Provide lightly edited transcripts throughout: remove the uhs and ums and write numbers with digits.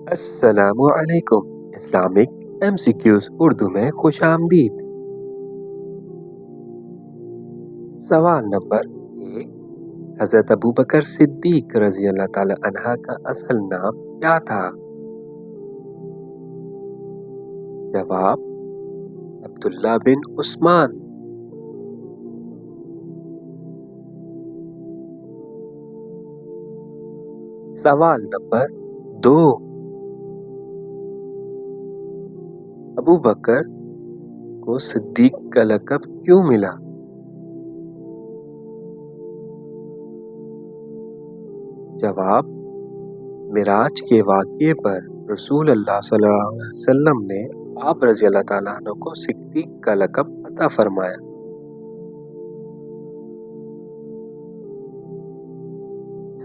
السلام علیکم۔ Islamic MCQs Urdu میں خوش آمدید۔ سوال نمبر 1، حضرت ابوبکر صدیق رضی اللہ تعالی عنہ کا اصل نام کیا تھا؟ جواب: عبداللہ بن عثمان۔ سوال نمبر 2، ابوبکر کو صدیق کا لقب کیوں ملا؟ جواب: معراج کے واقعے پر رسول اللہ صلی اللہ علیہ وسلم نے آپ رضی اللہ تعالیٰ عنہ کو صدیق کا لقب عطا فرمایا۔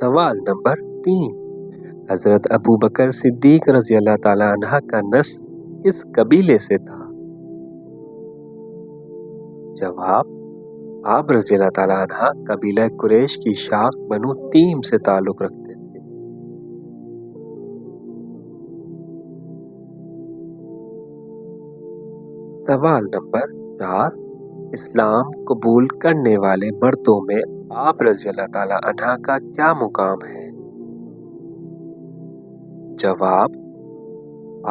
سوال نمبر 3، حضرت ابوبکر صدیق رضی اللہ تعالیٰ عنہ کا نسب کس قبیلے سے تھا؟ جواب: آپ رضی اللہ تعالیٰ عنہ قبیلہ قریش کی شاخ بنو تیم سے تعلق رکھتے تھے۔ سوال نمبر 4، اسلام قبول کرنے والے مردوں میں آپ رضی اللہ تعالیٰ عنہ کا کیا مقام ہے؟ جواب: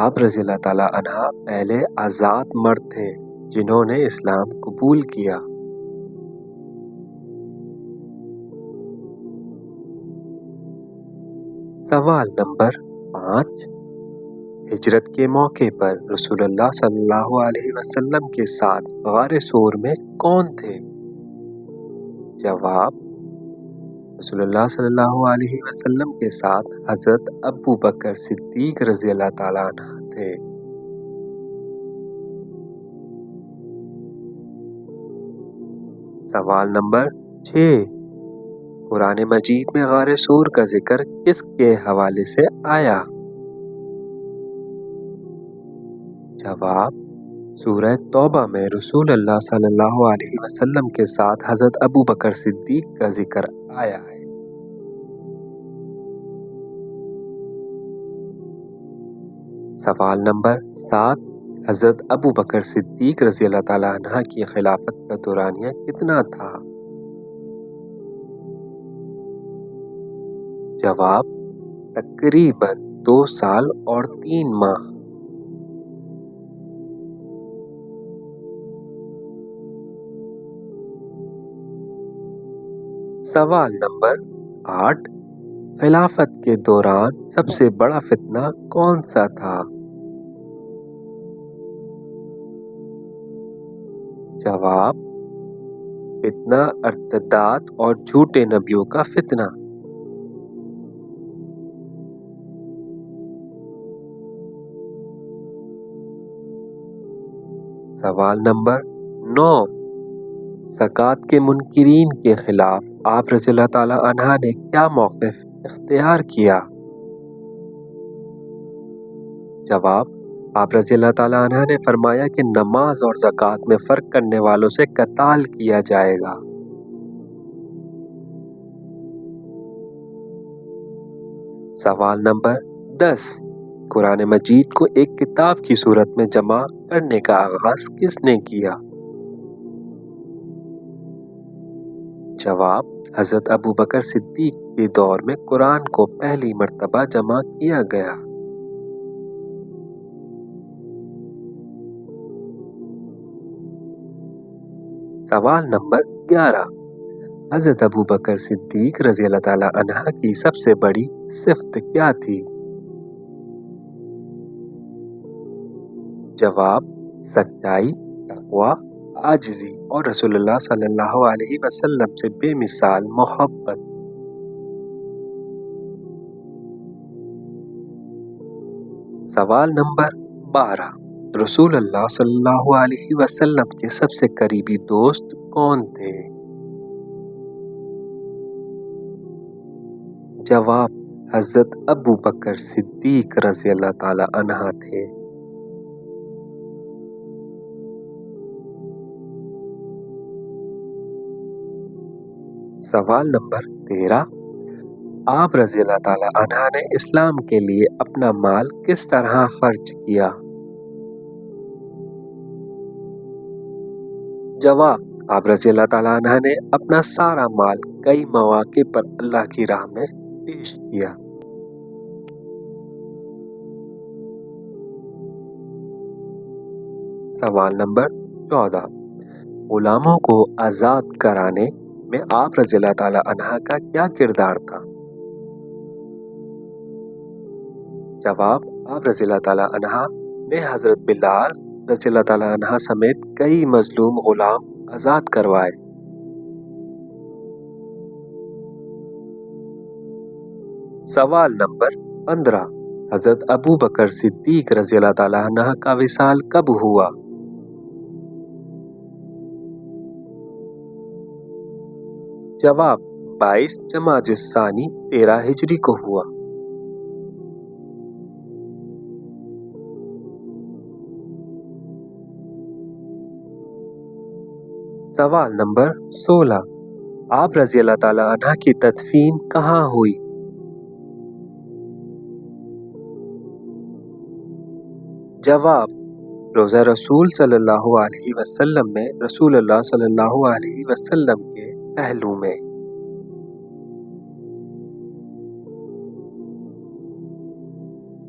آپ رضی اللہ تعالیٰ عنہ پہلے آزاد مرد تھے جنہوں نے اسلام قبول کیا۔ سوال نمبر 5، ہجرت کے موقع پر رسول اللہ صلی اللہ علیہ وسلم کے ساتھ غار ثور میں کون تھے؟ جواب: رسول اللہ صلی اللہ علیہ وسلم کے ساتھ حضرت ابوبکر صدیق رضی اللہ تعالیٰ عنہ تھے۔ سوال نمبر 6، قرآن مجید میں غار ثور کا ذکر کس کے حوالے سے آیا؟ جواب: سورہ توبہ میں رسول اللہ صلی اللہ علیہ وسلم کے ساتھ حضرت ابوبکر صدیق کا ذکر آیا ہے۔ سوال نمبر 7، حضرت ابوبکر صدیق رضی اللہ تعالیٰ عنہ کی خلافت کا دورانیہ کتنا تھا؟ جواب: تقریباً 2 سال اور 3 ماہ۔ سوال نمبر 8، خلافت کے دوران سب سے بڑا فتنہ کون سا تھا؟ جواب: فتنہ ارتداد اور جھوٹے نبیوں کا فتنہ۔ سوال نمبر 9، زکوٰۃ کے منکرین کے خلاف آپ رضی اللہ تعالیٰ عنہ نے کیا موقف اختیار کیا؟ جواب: آپ رضی اللہ تعالیٰ عنہ نے فرمایا کہ نماز اور زکوٰۃ میں فرق کرنے والوں سے قتال کیا جائے گا۔ سوال نمبر 10، قرآن مجید کو ایک کتاب کی صورت میں جمع کرنے کا آغاز کس نے کیا؟ جواب: حضرت ابوبکر صدیق کے دور میں قرآن کو پہلی مرتبہ جمع کیا گیا۔ سوال نمبر 11، حضرت ابوبکر صدیق رضی اللہ تعالیٰ عنہ کی سب سے بڑی صفت کیا تھی؟ جواب: سچائی، تقوی، عاجزی اور رسول اللہ صلی اللہ علیہ وسلم سے بے مثال محبت۔ سوال نمبر 12، رسول اللہ صلی اللہ علیہ وسلم کے سب سے قریبی دوست کون تھے؟ جواب: حضرت ابوبکر صدیق رضی اللہ تعالی عنہ تھے۔ سوال نمبر 13، آپ رضی اللہ تعالی عنہ نے اسلام کے لیے اپنا مال کس طرح خرچ کیا؟ جواب، آپ رضی اللہ تعالی عنہ نے اپنا سارا مال کئی مواقع پر اللہ کی راہ میں پیش کیا۔ سوال نمبر 14، غلاموں کو آزاد کرانے میں آپ رضی اللہ تعالی عنہ کا کیا کردار تھا؟ جواب، آپ رضی اللہ تعالی عنہ نے حضرت بلال رضی اللہ تعالی عنہ سمیت کئی مظلوم غلام آزاد کروائے۔ سوال نمبر 15، حضرت ابو بکر صدیق رضی اللہ تعالی عنہ کا وصال کب ہوا؟ جواب، 22 جمادی الثانی 13 ہجری کو ہوا۔ سوال نمبر 16، آپ رضی اللہ تعالی عنہ کی تدفین کہاں ہوئی؟ جواب، روضہ رسول صلی اللہ علیہ وسلم میں رسول اللہ صلی اللہ علیہ وسلم کے پہلو میں۔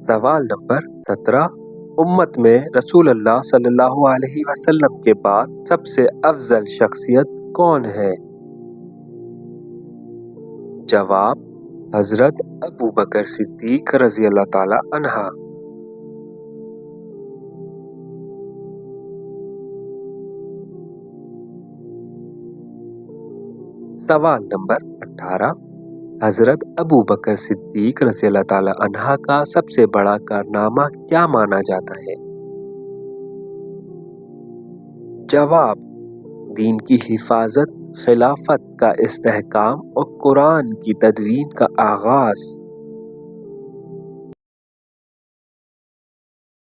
سوال نمبر 17، امت میں رسول اللہ صلی اللہ علیہ وسلم کے بعد سب سے افضل شخصیت کون ہے؟ جواب، حضرت ابو بکر صدیق رضی اللہ تعالی عنہ۔ سوال نمبر 18، حضرت ابو بکر صدیق رضی اللہ تعالی عنہ کا سب سے بڑا کارنامہ کیا مانا جاتا ہے؟ جواب، دین کی حفاظت، خلافت کا استحکام اور قرآن کی تدوین کا آغاز۔